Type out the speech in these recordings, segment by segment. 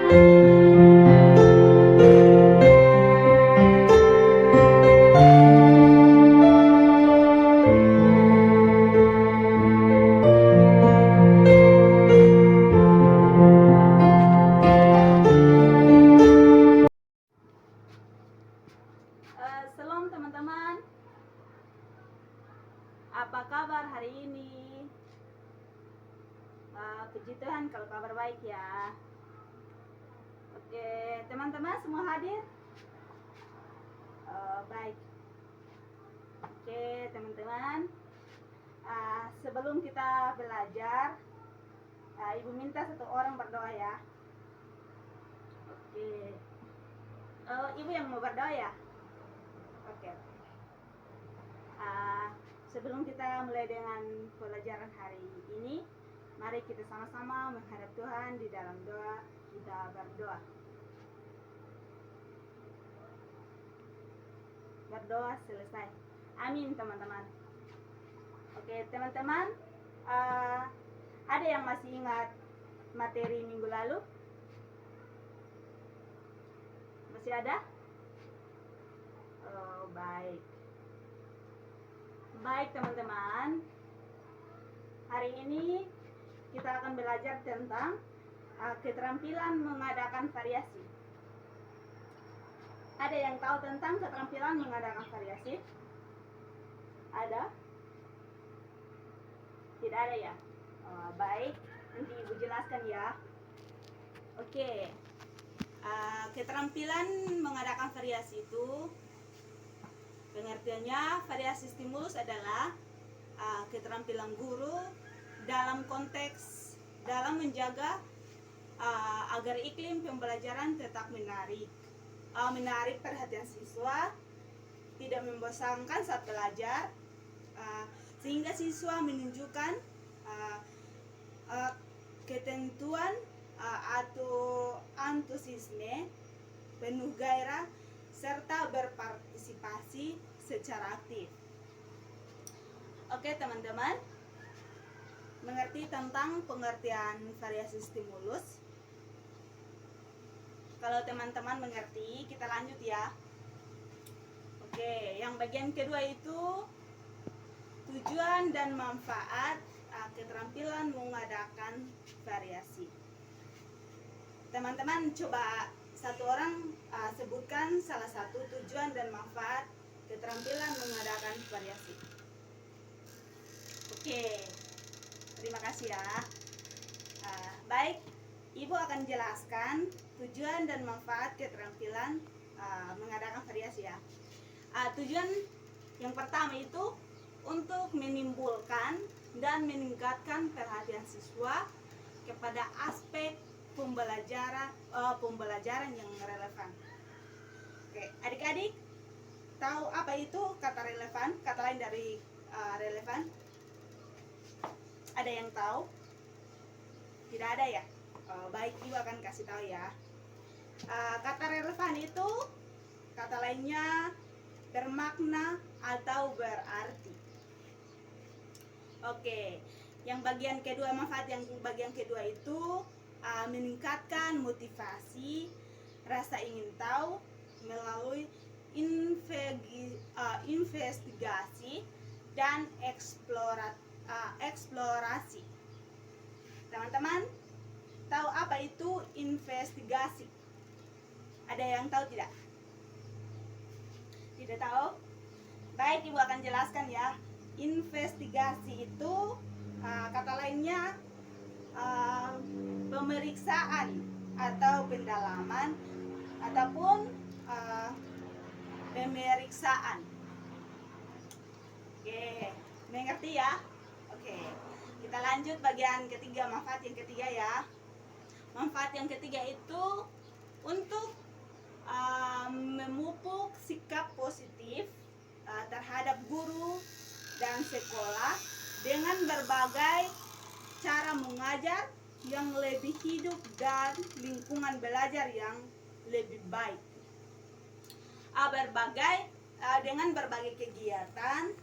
Shalom teman-teman, apa kabar hari ini? Puji Tuhan kalau kabar baik ya. Oke, teman-teman semua hadir? Baik. Oke, teman-teman, sebelum kita belajar, Ibu minta satu orang berdoa ya. Oke, Ibu yang mau berdoa ya? Oke. Sebelum kita mulai dengan pelajaran hari ini, mari kita sama-sama menghadap Tuhan di dalam doa. Kita berdoa. Berdoa selesai. Amin teman-teman. Oke teman-teman, ada yang masih ingat materi minggu lalu? Masih ada? Oh, baik. Baik teman-teman, hari ini kita akan belajar tentang keterampilan mengadakan variasi. Ada yang tahu tentang keterampilan mengadakan variasi? Ada? Tidak ada ya? Baik, nanti Ibu jelaskan ya. Oke, keterampilan mengadakan variasi itu pengertiannya, variasi stimulus adalah keterampilan guru dalam konteks dalam menjaga agar iklim pembelajaran tetap menarik perhatian siswa, tidak membosankan saat belajar, sehingga siswa menunjukkan ketentuan atau antusiasme, penuh gairah, serta berpartisipasi secara aktif. Oke teman-teman, mengerti tentang pengertian variasi stimulus? Kalau teman-teman mengerti, kita lanjut ya. Oke, yang bagian kedua itu tujuan dan manfaat keterampilan mengadakan variasi. Teman-teman coba satu orang sebutkan salah satu tujuan dan manfaat keterampilan mengadakan variasi. Oke, terima kasih ya. Baik, Ibu akan jelaskan tujuan dan manfaat keterampilan mengadakan variasi ya. Tujuan yang pertama itu untuk menimbulkan dan meningkatkan perhatian siswa kepada aspek pembelajaran yang relevan. Oke, adik-adik tahu apa itu kata relevan? Kata lain dari relevan? Ada yang tahu? Tidak ada ya? Baik, Ibu akan kasih tahu ya. Kata relevan itu kata lainnya bermakna atau berarti. Oke, yang bagian kedua, manfaat yang bagian kedua itu meningkatkan motivasi, rasa ingin tahu melalui investigasi dan eksplorasi. Teman-teman tahu apa itu investigasi? Ada yang tahu tidak? Tidak tahu? Baik, Ibu akan jelaskan ya. Investigasi itu kata lainnya pemeriksaan atau pendalaman ataupun pemeriksaan. Oke, mengerti ya? Oke, kita lanjut bagian ketiga, manfaat yang ketiga ya. Manfaat yang ketiga itu untuk memupuk sikap positif terhadap guru dan sekolah dengan berbagai cara mengajar yang lebih hidup dan lingkungan belajar yang lebih baik. Dengan berbagai kegiatan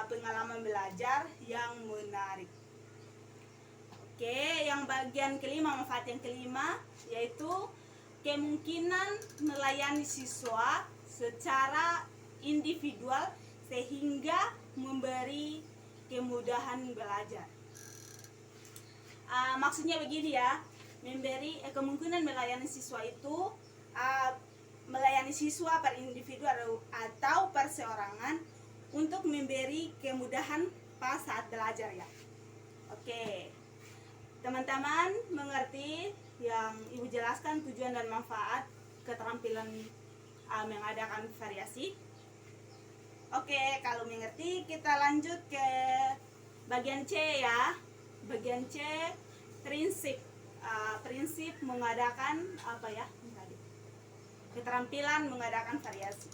pengalaman belajar yang menarik. Oke, yang bagian kelima, manfaat yang kelima, yaitu kemungkinan melayani siswa secara individual sehingga memberi kemudahan belajar. Maksudnya begini ya, memberi kemungkinan melayani siswa itu melayani siswa per individu atau perseorangan untuk memberi kemudahan pas saat belajar ya. Oke, teman-teman mengerti yang ibu jelaskan tujuan dan manfaat keterampilan mengadakan variasi? Oke, kalau mengerti kita lanjut ke bagian C ya. Bagian C, prinsip prinsip mengadakan apa ya tadi, keterampilan mengadakan variasi.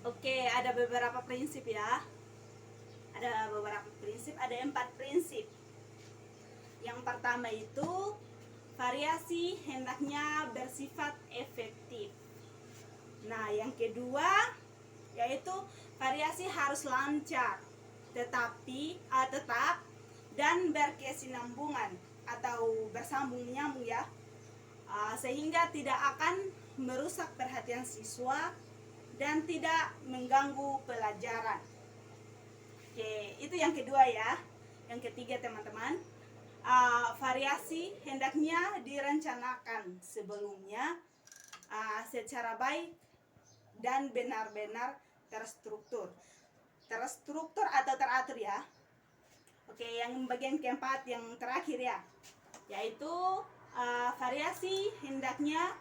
Oke, ada beberapa prinsip ya. Ada beberapa prinsip, ada 4 prinsip. Yang pertama itu variasi hendaknya bersifat efektif. Nah, yang kedua yaitu variasi harus lancar, tetap dan berkesinambungan atau bersambung menyambung ya, sehingga tidak akan merusak perhatian siswa dan tidak mengganggu pelajaran. Oke, itu yang kedua ya. Yang ketiga teman-teman, variasi hendaknya direncanakan sebelumnya secara baik dan benar-benar terstruktur atau teratur ya. Oke, yang bagian keempat yang terakhir ya, yaitu variasi hendaknya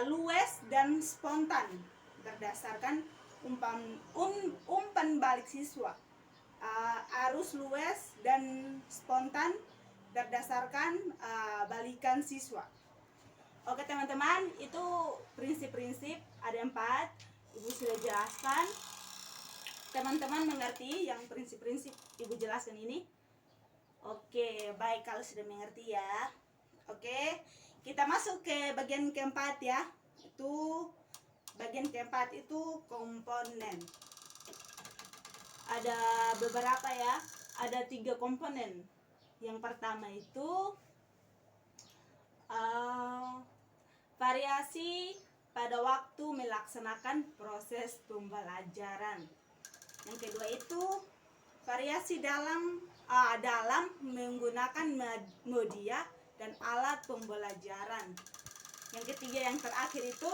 luas dan spontan berdasarkan umpan balik siswa. Arus luas dan spontan berdasarkan balikan siswa. Oke teman-teman, itu prinsip-prinsip ada 4, ibu sudah jelaskan. Teman-teman mengerti yang prinsip-prinsip ibu jelaskan ini? Oke, baik kalau sudah mengerti ya. Oke, kita masuk ke bagian keempat ya. Itu bagian keempat itu komponen. Ada beberapa ya, ada 3 komponen. Yang pertama itu variasi pada waktu melaksanakan proses pembelajaran. Yang kedua itu variasi dalam menggunakan media dan alat pembelajaran. Yang ketiga yang terakhir itu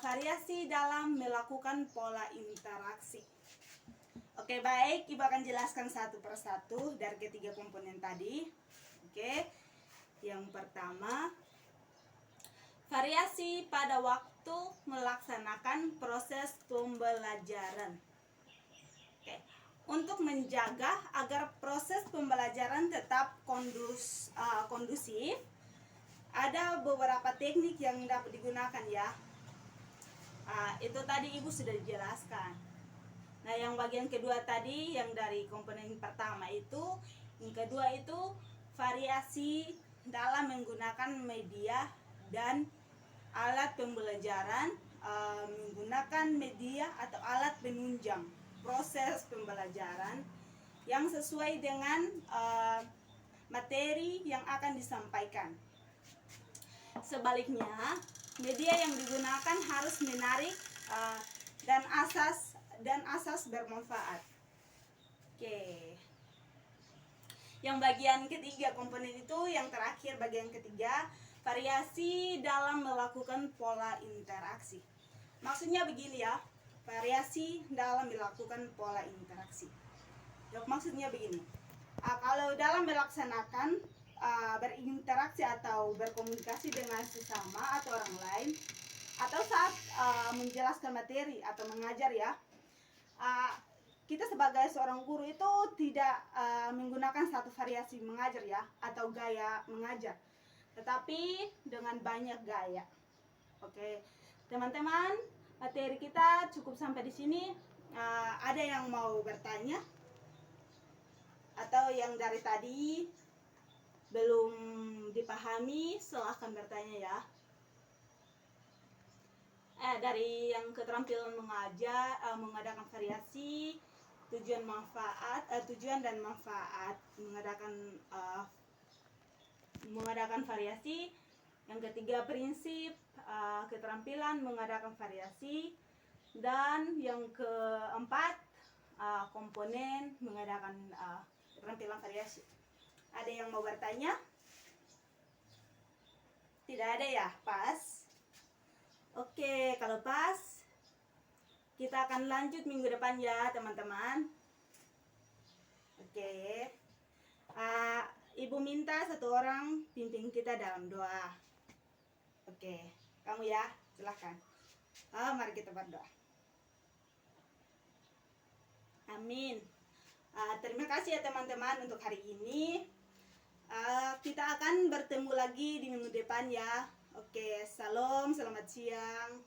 variasi dalam melakukan pola interaksi. Oke, baik, ibu akan jelaskan satu persatu dari ketiga komponen tadi. Oke, yang pertama variasi pada waktu melaksanakan proses pembelajaran. Oke, untuk menjaga agar proses pembelajaran tetap kondusif, ada beberapa teknik yang dapat digunakan ya. Itu tadi ibu sudah dijelaskan. Nah, yang bagian kedua tadi yang dari komponen pertama itu, yang kedua itu variasi dalam menggunakan media dan alat pembelajaran, menggunakan media atau alat penunjang proses pembelajaran yang sesuai dengan materi yang akan disampaikan. Sebaliknya, media yang digunakan harus menarik dan asas bermanfaat. Oke. Yang bagian ketiga komponen itu yang terakhir, bagian ketiga, variasi dalam melakukan pola interaksi. Maksudnya begini ya, variasi dalam melakukan pola interaksi. Maksudnya begini, kalau dalam melaksanakan berinteraksi atau berkomunikasi dengan sesama atau orang lain, atau saat menjelaskan materi atau mengajar ya, kita sebagai seorang guru itu tidak menggunakan satu variasi mengajar ya, atau gaya mengajar, tetapi dengan banyak gaya. Oke, teman-teman, materi kita cukup sampai di sini. Ada yang mau bertanya? Atau yang dari tadi belum dipahami, silahkan bertanya ya. Dari yang keterampilan mengajar, mengadakan variasi, tujuan dan manfaat mengadakan variasi. Yang ketiga, prinsip keterampilan mengadakan variasi. Dan yang keempat, komponen mengadakan keterampilan variasi. Ada yang mau bertanya? Tidak ada ya? Pas? Oke, kalau pas kita akan lanjut minggu depan ya teman-teman. Oke. Ibu minta satu orang pimpin kita dalam doa. Oke, kamu ya, silahkan. Mari kita berdoa. Amin. Terima kasih ya teman-teman untuk hari ini. Kita akan bertemu lagi di minggu depan ya. Oke, salam, selamat siang.